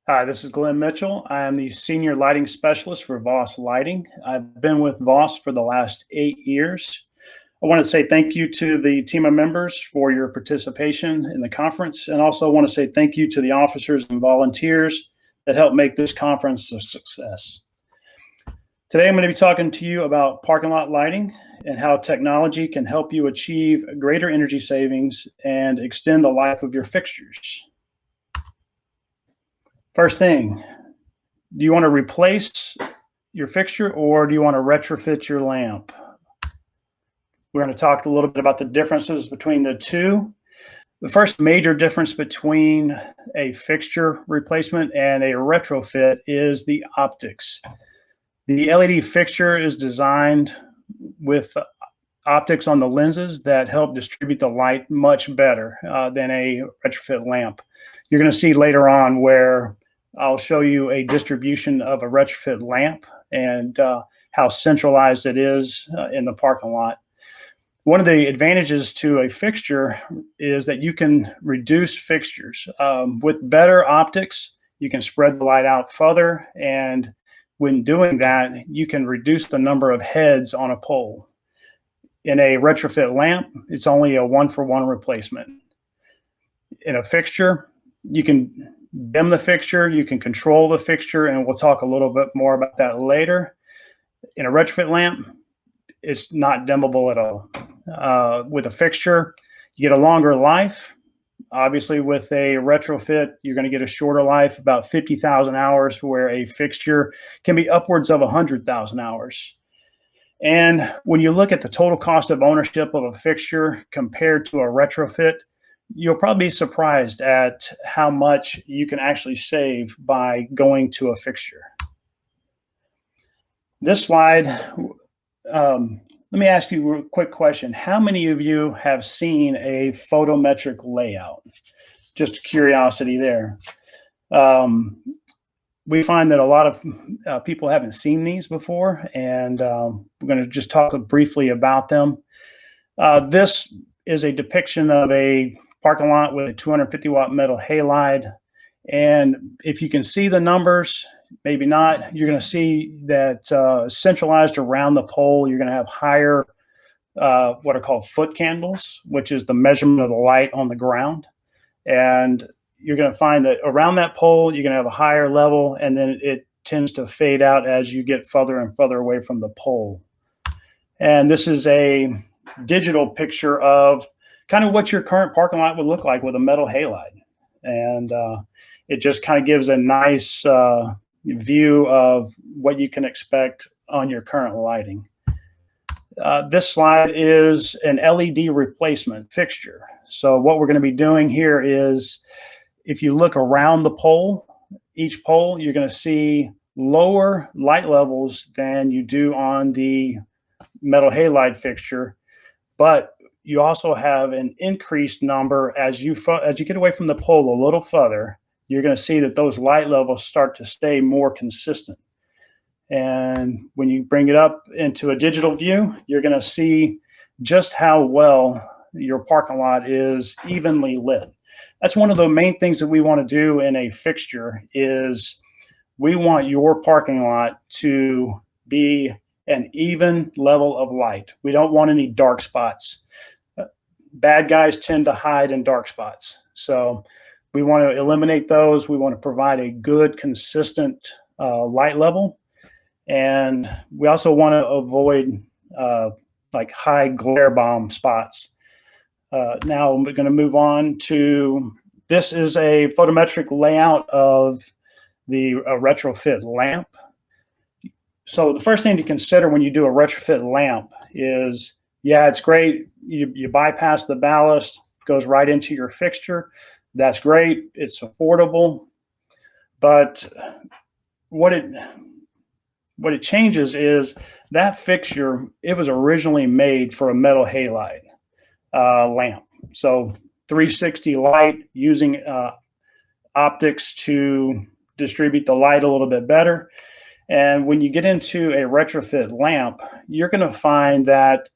Hi, this is Glenn Mitchell. I am the Senior Lighting Specialist for Voss Lighting. I've been with Voss for the last 8 years. I want to say thank you to the team of members for your participation in the conference, and also want to say thank you to the officers and volunteers that helped make this conference a success. Today, I'm going to be talking to you about parking lot lighting and how technology can help you achieve greater energy savings and extend the life of your fixtures. First thing, do you want to replace your fixture or do you want to retrofit your lamp? We're going to talk a little bit about the differences between the two. The first major difference between a fixture replacement and a retrofit is the optics. The LED fixture is designed with optics on the lenses that help distribute the light much better than a retrofit lamp. You're going to see later on where I'll show you a distribution of a retrofit lamp and how centralized it is in the parking lot. One of the advantages to a fixture is that you can reduce fixtures. With better optics, you can spread the light out further, and when doing that, you can reduce the number of heads on a pole. In a retrofit lamp, it's only a one-for-one replacement. In a fixture, you can dim the fixture, you can control the fixture, and we'll talk a little bit more about that later. In a retrofit lamp, it's not dimmable at all. With a fixture, you get a longer life. Obviously, with a retrofit, you're going to get a shorter life, about 50,000 hours, where a fixture can be upwards of 100,000 hours. And when you look at the total cost of ownership of a fixture compared to a retrofit, you'll probably be surprised at how much you can actually save by going to a fixture. This slide, let me ask you a quick question. How many of you have seen a photometric layout? Just curiosity there. We find that a lot of people haven't seen these before, and we're going to just talk briefly about them. This is a depiction of a parking lot with a 250 watt metal halide. And if you can see the numbers, maybe not, you're going to see that centralized around the pole, you're going to have higher, what are called foot candles, which is the measurement of the light on the ground. And you're going to find that around that pole, you're going to have a higher level, and then it tends to fade out as you get further and further away from the pole. And this is a digital picture of kind of what your current parking lot would look like with a metal halide. And it just kind of gives a nice view of what you can expect on your current lighting. This slide is an LED replacement fixture. So what we're going to be doing here is, if you look around the pole, each pole, you're going to see lower light levels than you do on the metal halide fixture, but you also have an increased number as you get away from the pole a little further. You're going to see that those light levels start to stay more consistent. And when you bring it up into a digital view, you're going to see just how well your parking lot is evenly lit. That's one of the main things that we want to do in a fixture is we want your parking lot to be an even level of light. We don't want any dark spots. Bad guys tend to hide in dark spots. So we want to eliminate those. We want to provide a good, consistent light level. And we also want to avoid like high glare bomb spots. Now we're going to move on to, this is a photometric layout of the retrofit lamp. So the first thing to consider when you do a retrofit lamp is, yeah, it's great. You bypass the ballast, goes right into your fixture. That's great. It's affordable. But what it changes is that fixture, it was originally made for a metal halide lamp. So 360 light, using optics to distribute the light a little bit better. And when you get into a retrofit lamp, you're going to find that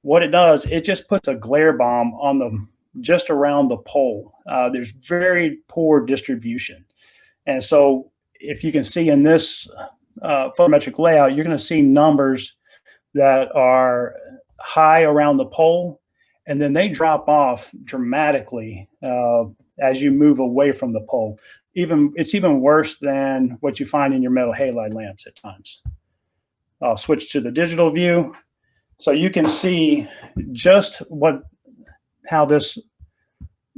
what it does, it just puts a glare bomb on the just around the pole. There's very poor distribution. And so if you can see in this photometric layout, you're going to see numbers that are high around the pole, and then they drop off dramatically as you move away from the pole. It's even worse than what you find in your metal halide lamps at times. I'll switch to the digital view, so you can see just how this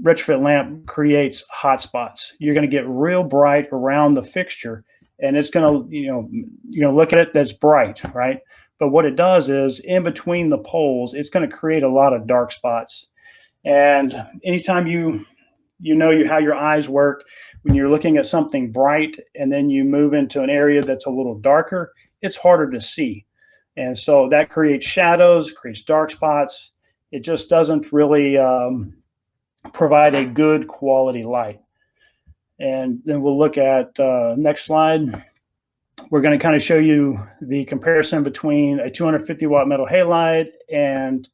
retrofit lamp creates hot spots. You're going to get real bright around the fixture, and it's going to, you're going to look at it, that's bright, right? But what it does is, in between the poles, it's going to create a lot of dark spots. And anytime you know how your eyes work, when you're looking at something bright and then you move into an area that's a little darker, it's harder to see. And so that creates shadows, creates dark spots. It just doesn't really provide a good quality light. And then we'll look at next slide. We're going to kind of show you the comparison between a 250 watt metal halide and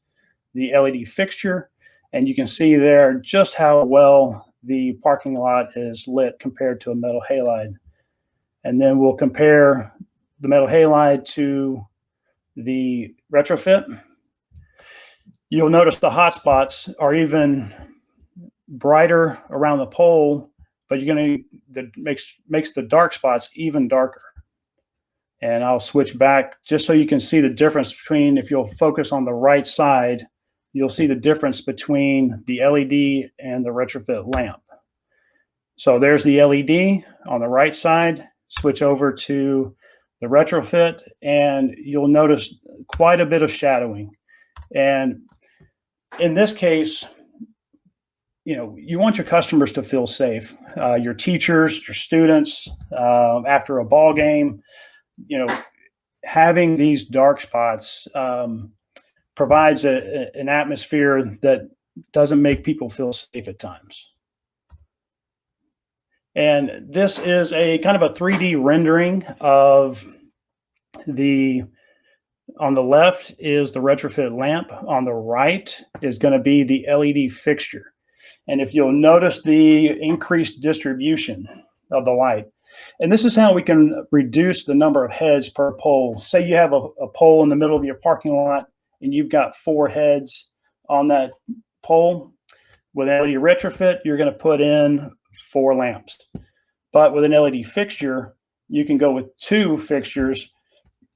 the LED fixture. And you can see there just how well the parking lot is lit compared to a metal halide. And then we'll compare the metal halide to the retrofit. You'll notice the hot spots are even brighter around the pole, but that makes the dark spots even darker. And I'll switch back just so you can see the difference between, if you'll focus on the right side, you'll see the difference between the LED and the retrofit lamp. So there's the LED on the right side. Switch over to the retrofit, and you'll notice quite a bit of shadowing. And in this case, you want your customers to feel safe. Your teachers, your students, after a ball game, having these dark spots provides an atmosphere that doesn't make people feel safe at times. And this is a kind of a 3D rendering of on the left is the retrofit lamp. On the right is going to be the LED fixture. And if you'll notice the increased distribution of the light, and this is how we can reduce the number of heads per pole. Say you have a pole in the middle of your parking lot and you've got 4 heads on that pole. With an LED retrofit, you're going to put in 4 lamps. But with an LED fixture, you can go with 2 fixtures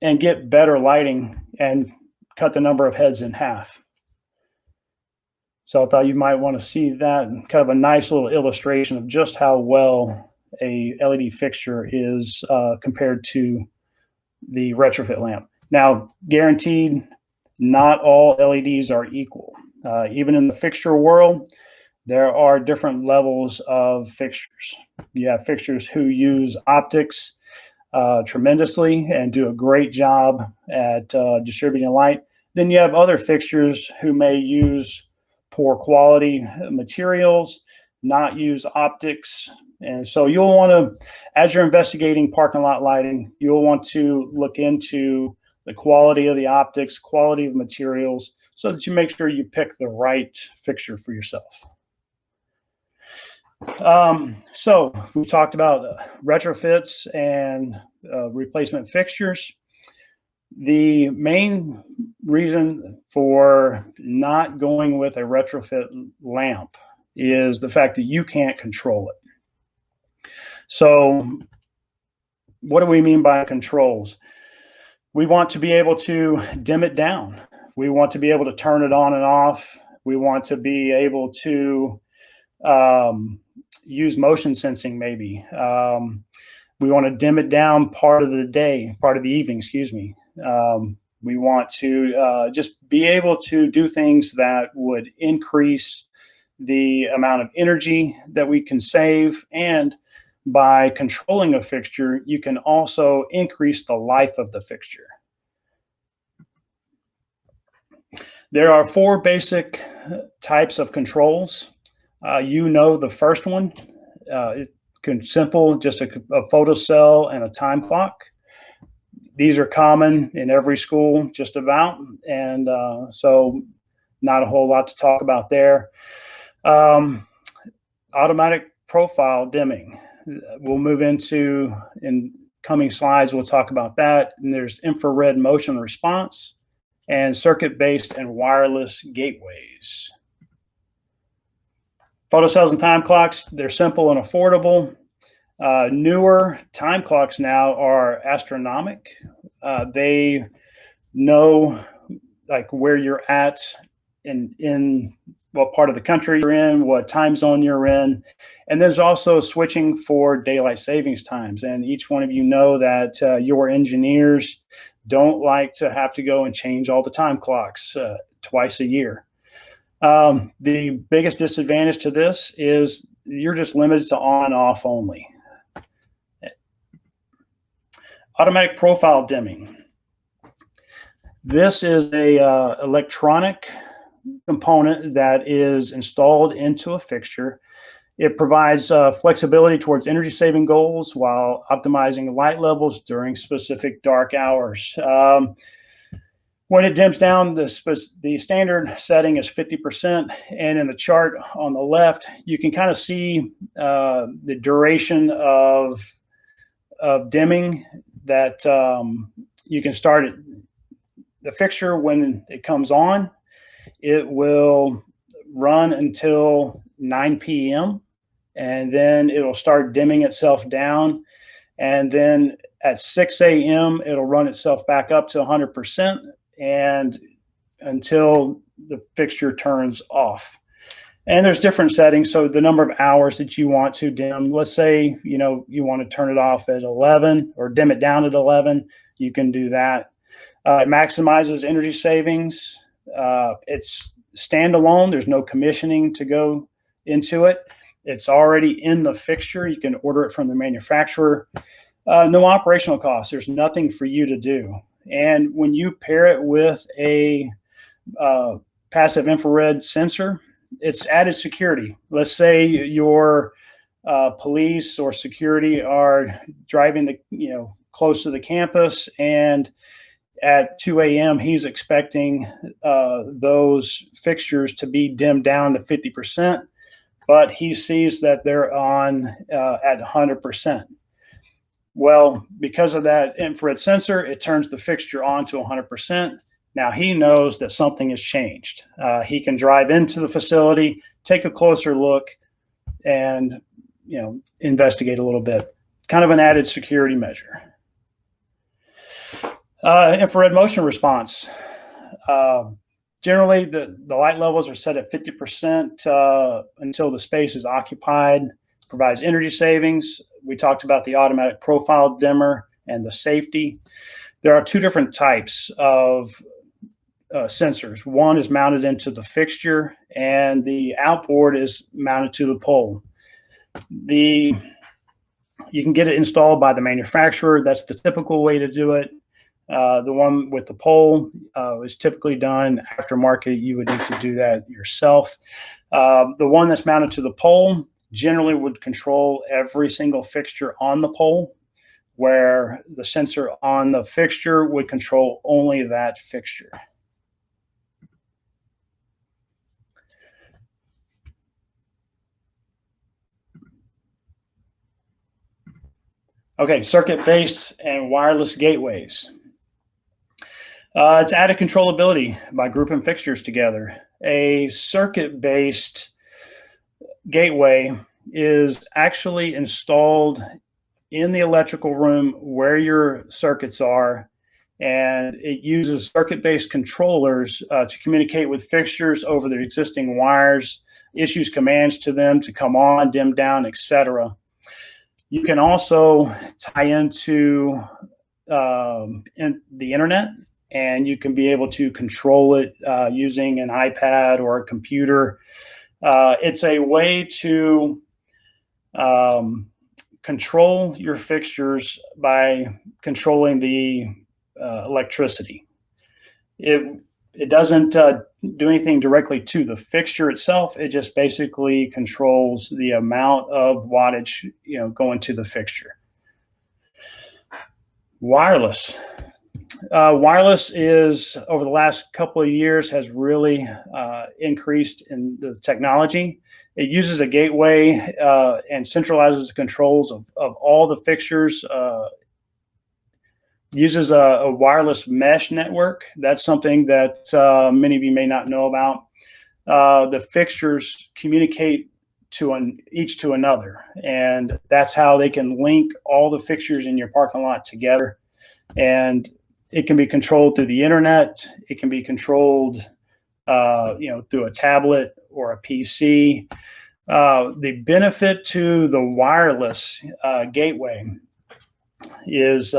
and get better lighting and cut the number of heads in half. So I thought you might want to see that, kind of a nice little illustration of just how well a LED fixture is compared to the retrofit lamp. Now, guaranteed, not all LEDs are equal. Even in the fixture world, there are different levels of fixtures. You have fixtures who use optics tremendously and do a great job at distributing light. Then you have other fixtures who may use poor quality materials, not use optics. And so you'll want to, as you're investigating parking lot lighting, you'll want to look into the quality of the optics, quality of materials, so that you make sure you pick the right fixture for yourself. So we talked about retrofits and replacement fixtures. The main reason for not going with a retrofit lamp is the fact that you can't control it. So what do we mean by controls? We want to be able to dim it down. We want to be able to turn it on and off. We want to be able to use motion sensing maybe. We want to dim it down part of the evening, excuse me. We want to just be able to do things that would increase the amount of energy that we can save, and by controlling a fixture, you can also increase the life of the fixture. There are 4 basic types of controls. The first one, it's simple, just a photocell and a time clock. These are common in every school, just about, and so not a whole lot to talk about there. Automatic profile dimming. we'll move into in coming slides. We'll talk about that. And there's infrared motion response and circuit-based and wireless gateways. Photocells and time clocks, they're simple and affordable. Newer time clocks now are astronomic. They know like where you're at in what part of the country you're in, what time zone you're in. And there's also switching for daylight savings times. And each one of you know that your engineers don't like to have to go and change all the time clocks twice a year. The biggest disadvantage to this is you're just limited to on off only. Automatic profile dimming. This is a electronic component that is installed into a fixture. It provides flexibility towards energy saving goals while optimizing light levels during specific dark hours. When it dims down, the standard setting is 50%. And in the chart on the left, you can kind of see the duration of dimming that you can start it. The fixture, when it comes on, it will run until 9 p.m. and then it'll start dimming itself down. And then at 6 a.m., it'll run itself back up to 100% and until the fixture turns off. And there's different settings. So the number of hours that you want to dim, let's say, you want to turn it off at 11 or dim it down at 11, you can do that. It maximizes energy savings. It's standalone. There's no commissioning to go into it. It's already in the fixture. You can order it from the manufacturer. No operational costs. There's nothing for you to do. And when you pair it with a passive infrared sensor, it's added security. Let's say your police or security are driving close to the campus, and at 2 a.m. he's expecting those fixtures to be dimmed down to 50%, but he sees that they're on at 100%. Well, because of that infrared sensor, it turns the fixture on to 100%. Now he knows that something has changed. He can drive into the facility, take a closer look, and investigate a little bit. Kind of an added security measure. Infrared motion response. Generally, the light levels are set at 50% until the space is occupied. Provides energy savings. We talked about the automatic profile dimmer and the safety. There are two different types of sensors. One is mounted into the fixture, and the outboard is mounted to the pole. You can get it installed by the manufacturer. That's the typical way to do it. The one with the pole is typically done aftermarket. You would need to do that yourself. The one that's mounted to the pole generally would control every single fixture on the pole, where the sensor on the fixture would control only that fixture. Okay, circuit-based and wireless gateways. It's added controllability by grouping fixtures together. A circuit-based gateway is actually installed in the electrical room where your circuits are, and it uses circuit-based controllers to communicate with fixtures over the existing wires, issues commands to them to come on, dim down, etc. You can also tie into the internet, and you can be able to control it using an iPad or a computer. It's a way to control your fixtures by controlling the electricity. It doesn't do anything directly to the fixture itself. It just basically controls the amount of wattage going to the fixture. Wireless. Wireless is, over the last couple of years, has really increased in the technology. It uses a gateway and centralizes the controls of all the fixtures. Uses a wireless mesh network. That's something that many of you may not know about. The fixtures communicate each to another, and that's how they can link all the fixtures in your parking lot together. And it can be controlled through the internet. It can be controlled, through a tablet or a PC. The benefit to the wireless gateway is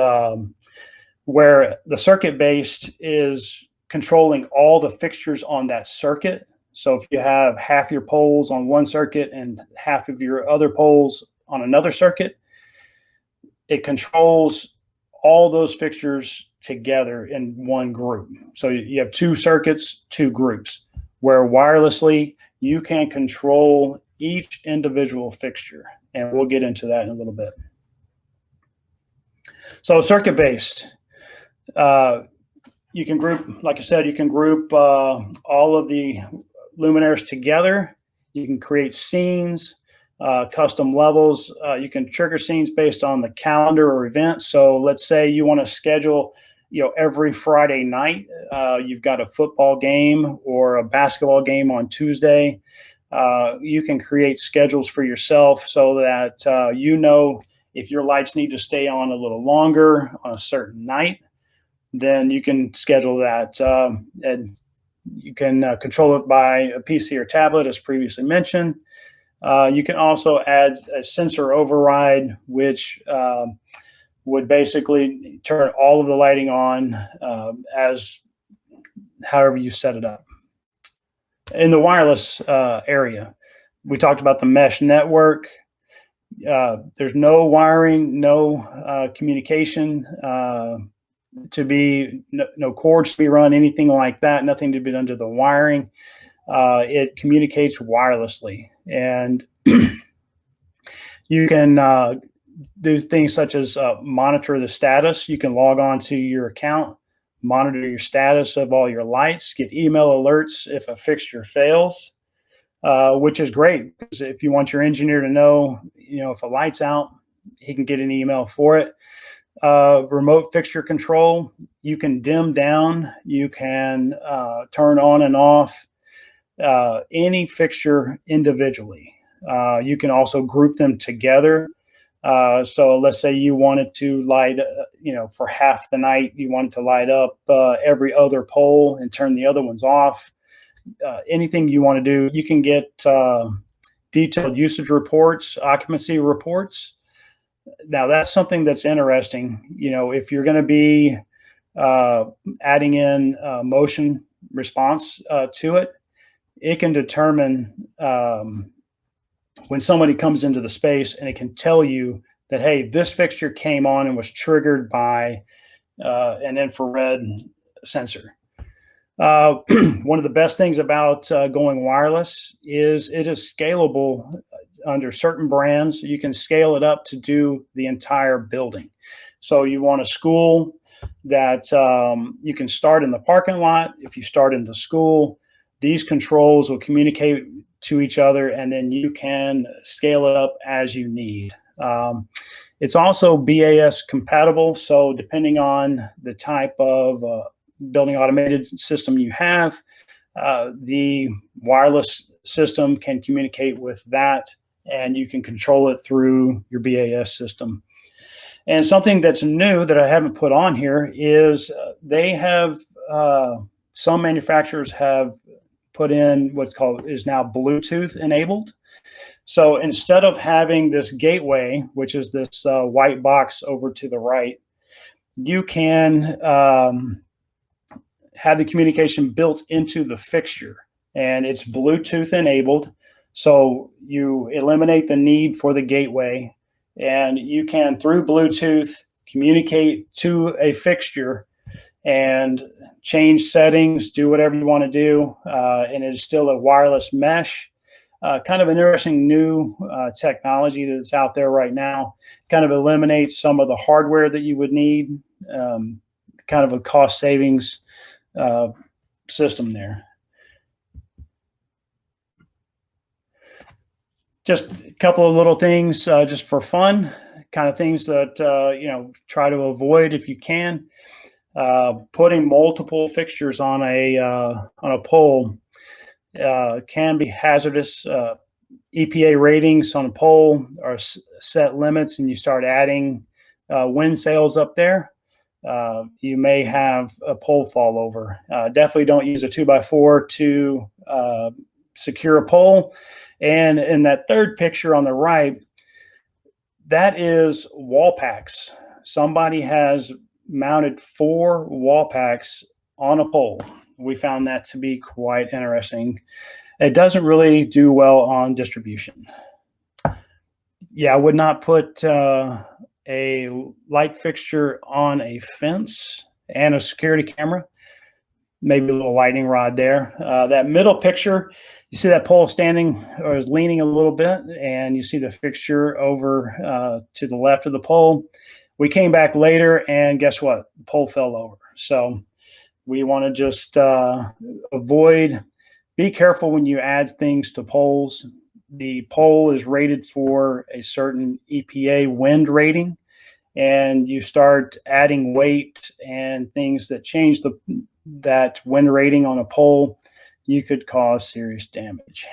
where the circuit-based is controlling all the fixtures on that circuit. So if you have half your poles on one circuit and half of your other poles on another circuit, it controls all those fixtures together in one group. So you have two circuits, two groups, where wirelessly you can control each individual fixture. And we'll get into that in a little bit. So circuit-based, you can group, like I said, you can group all of the luminaires together. You can create scenes, custom levels. You can trigger scenes based on the calendar or event. So let's say you want to schedule, every Friday night, you've got a football game or a basketball game on Tuesday. You can create schedules for yourself so that if your lights need to stay on a little longer on a certain night, then you can schedule that, and you can control it by a PC or tablet, as previously mentioned. You can also add a sensor override, which would basically turn all of the lighting on as however you set it up. In the wireless area, we talked about the mesh network. There's no wiring, no communication no cords to be run, anything like that, nothing to be done to the wiring. It communicates wirelessly, and you can do things such as monitor the status. You can log on to your account, monitor your status of all your lights, get email alerts if a fixture fails, which is great, because if you want your engineer to know, if a light's out, he can get an email for it. Remote fixture control, you can dim down, you can turn on and off any fixture individually. You can also group them together. So let's say you wanted to light, for half the night, you wanted to light up every other pole and turn the other ones off. Anything you want to do, you can get detailed usage reports, occupancy reports. Now, that's something that's interesting. If you're going to be adding in motion response to it, it can determine when somebody comes into the space, and it can tell you that, hey, this fixture came on and was triggered by an infrared sensor. One of the best things about going wireless is it is scalable. Under certain brands, you can scale it up to do the entire building. So you want a school that you can start in the parking lot. If you start in the school, these controls will communicate to each other, and then you can scale it up as you need. It's also BAS compatible. So depending on the type of building automated system you have, the wireless system can communicate with that, and you can control it through your BAS system. And something that's new that I haven't put on here is they have, some manufacturers have put in what's called, is now Bluetooth enabled. So instead of having this gateway, which is this white box over to the right, you can have the communication built into the fixture, and it's Bluetooth enabled. So you eliminate the need for the gateway, and you can, through Bluetooth, communicate to a fixture and change settings, do whatever you want to do. And it is still a wireless mesh. Kind of an interesting new technology that's out there right now. Kind of eliminates some of the hardware that you would need. Kind kind of a cost savings system there. Just a couple of little things just for fun, kind of things that, try to avoid if you can. Putting multiple fixtures on a pole can be hazardous. EPA ratings on a pole are set limits, and you start adding wind sails up there, you may have a pole fall over. Definitely don't use a 2x4 to secure a pole. And in that third picture on the right, that is wall packs. Somebody has mounted 4 wall packs on a pole. We found that to be quite interesting. It doesn't really do well on distribution. Yeah, I would not put a light fixture on a fence and a security camera. Maybe a little lightning rod there. That middle picture, you see that pole standing or is leaning a little bit, and you see the fixture over to the left of the pole. We came back later, and guess what? The pole fell over. So we want to just be careful when you add things to poles. The pole is rated for a certain EPA wind rating, and you start adding weight and things that change that wind rating on a pole, you could cause serious damage.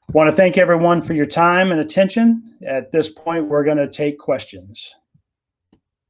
I want to thank everyone for your time and attention. At this point, we're going to take questions.